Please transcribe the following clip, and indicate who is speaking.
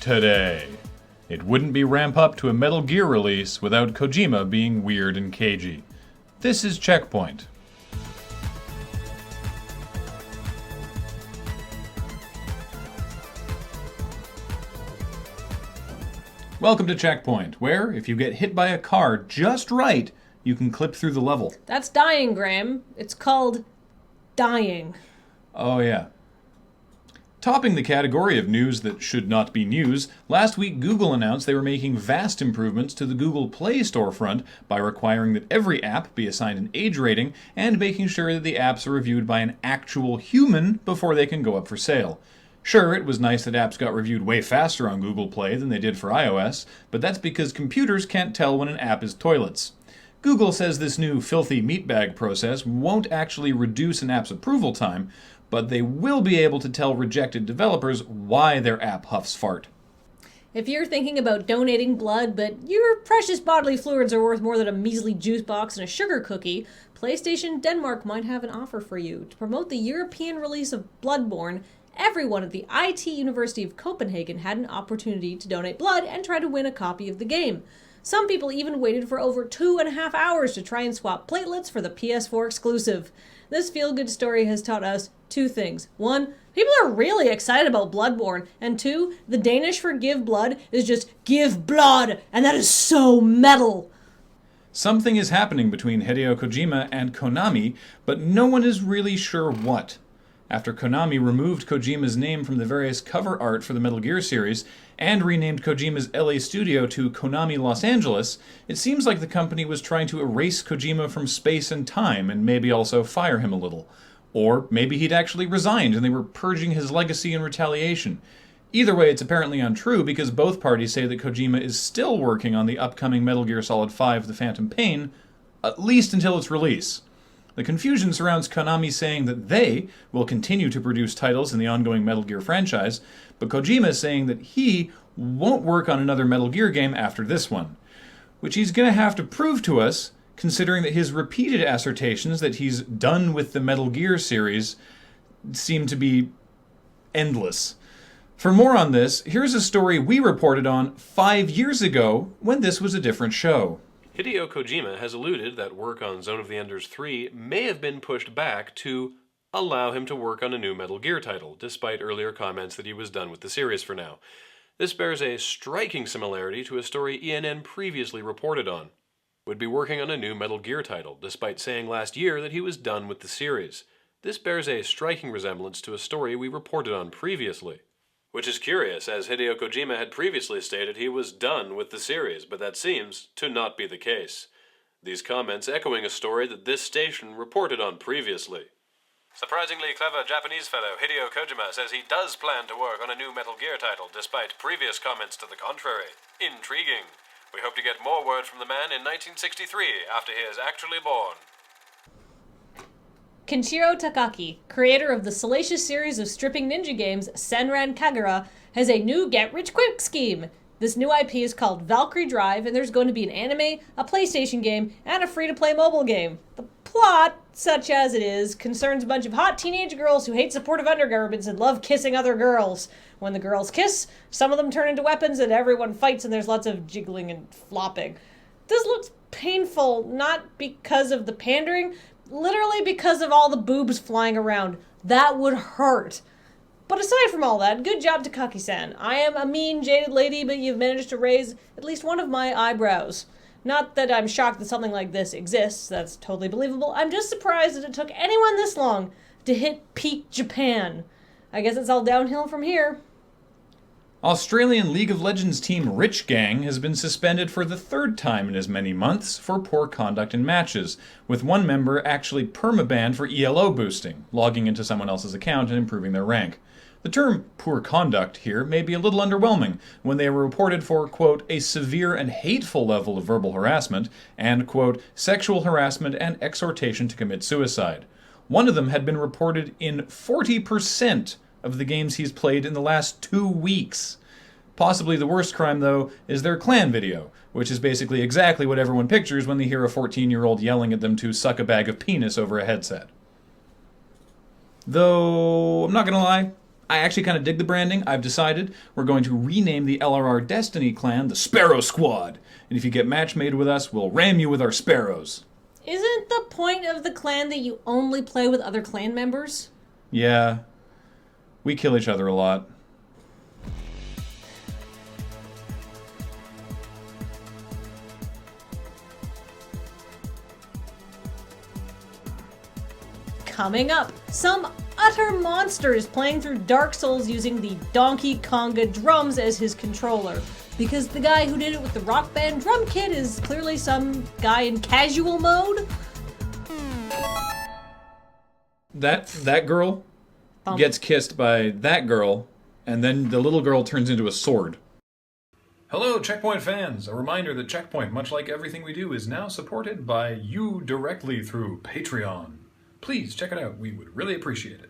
Speaker 1: today. It wouldn't be ramp up to a Metal Gear release without Kojima being weird and cagey. This is CheckPoint. Welcome to CheckPoint, where, if you get hit by a car just right, you can clip through the level.
Speaker 2: That's dying, Graham. It's called dying.
Speaker 1: Oh yeah. Topping the category of news that should not be news, last week Google announced they were making vast improvements to the Google Play storefront by requiring that every app be assigned an age rating and making sure that the apps are reviewed by an actual human before they can go up for sale. Sure, it was nice that apps got reviewed way faster on Google Play than they did for iOS, but that's because computers can't tell when an app is toilets. Google says this new filthy meatbag process won't actually reduce an app's approval time, but they will be able to tell rejected developers why their app huffs fart.
Speaker 2: If you're thinking about donating blood, but your precious bodily fluids are worth more than a measly juice box and a sugar cookie, PlayStation Denmark might have an offer for you. To promote the European release of Bloodborne, everyone at the IT University of Copenhagen had an opportunity to donate blood and try to win a copy of the game. Some people even waited for over 2.5 hours to try and swap platelets for the PS4 exclusive. This feel-good story has taught us two things. One, people are really excited about Bloodborne. And two, the Danish for give blood is just give blood, and that is so metal.
Speaker 1: Something is happening between Hideo Kojima and Konami, but no one is really sure what. After Konami removed Kojima's name from the various cover art for the Metal Gear series and renamed Kojima's LA studio to Konami Los Angeles, it seems like the company was trying to erase Kojima from space and time and maybe also fire him a little. Or maybe he'd actually resigned and they were purging his legacy in retaliation. Either way, it's apparently untrue because both parties say that Kojima is still working on the upcoming Metal Gear Solid 5 The Phantom Pain, at least until its release. The confusion surrounds Konami saying that they will continue to produce titles in the ongoing Metal Gear franchise, but Kojima is saying that he won't work on another Metal Gear game after this one, which he's going to have to prove to us, considering that his repeated assertions that he's done with the Metal Gear series seem to be endless. For more on this, here's a story we reported on 5 years ago when this was a different show.
Speaker 3: Hideo Kojima has alluded that work on Zone of the Enders 3 may have been pushed back to allow him to work on a new Metal Gear title, despite earlier comments that he was done with the series for now. This bears a striking similarity to a story ENN previously reported on. Would be working on a new Metal Gear title, despite saying last year that he was done with the series. This bears a striking resemblance to a story we reported on previously. Which is curious, as Hideo Kojima had previously stated he was done with the series, but that seems to not be the case. These comments echoing a story that this station reported on previously. Surprisingly clever Japanese fellow Hideo Kojima says he does plan to work on a new Metal Gear title, despite previous comments to the contrary. Intriguing. We hope to get more word from the man in 1963, after he is actually born.
Speaker 2: Kenshiro Takaki, creator of the salacious series of stripping ninja games Senran Kagura, has a new get-rich-quick scheme. This new IP is called Valkyrie Drive, and there's going to be an anime, a PlayStation game, and a free-to-play mobile game. The plot, such as it is, concerns a bunch of hot teenage girls who hate supportive undergarments and love kissing other girls. When the girls kiss, some of them turn into weapons and everyone fights and there's lots of jiggling and flopping. This looks painful, not because of the pandering, literally because of all the boobs flying around. That would hurt. But aside from all that, good job Takaki-san. I am a mean, jaded lady, but you've managed to raise at least one of my eyebrows. Not that I'm shocked that something like this exists, that's totally believable. I'm just surprised that it took anyone this long to hit peak Japan. I guess it's all downhill from here.
Speaker 1: Australian League of Legends team Rich Gang has been suspended for the third time in as many months for poor conduct in matches, with one member actually permabanned for ELO boosting, logging into someone else's account and improving their rank. The term poor conduct here may be a little underwhelming when they were reported for, quote, a severe and hateful level of verbal harassment and, quote, sexual harassment and exhortation to commit suicide. One of them had been reported in 40% of the games he's played in the last 2 weeks. Possibly the worst crime, though, is their clan video, which is basically exactly what everyone pictures when they hear a 14-year-old yelling at them to suck a bag of penis over a headset. Though, I'm not gonna lie, I actually kind of dig the branding. I've decided we're going to rename the LRR Destiny clan the Sparrow Squad. And if you get match made with us, we'll ram you with our sparrows.
Speaker 2: Isn't the point of the clan that you only play with other clan members?
Speaker 1: Yeah. We kill each other a lot.
Speaker 2: Coming up, some utter monster is playing through Dark Souls using the Donkey Konga drums as his controller. Because the guy who did it with the Rock Band drum kit is clearly some guy in casual mode.
Speaker 1: That girl gets kissed by that girl, and then the little girl turns into a sword. Hello, CheckPoint fans! A reminder that CheckPoint, much like everything we do, is now supported by you directly through Patreon. Please check it out. We would really appreciate it.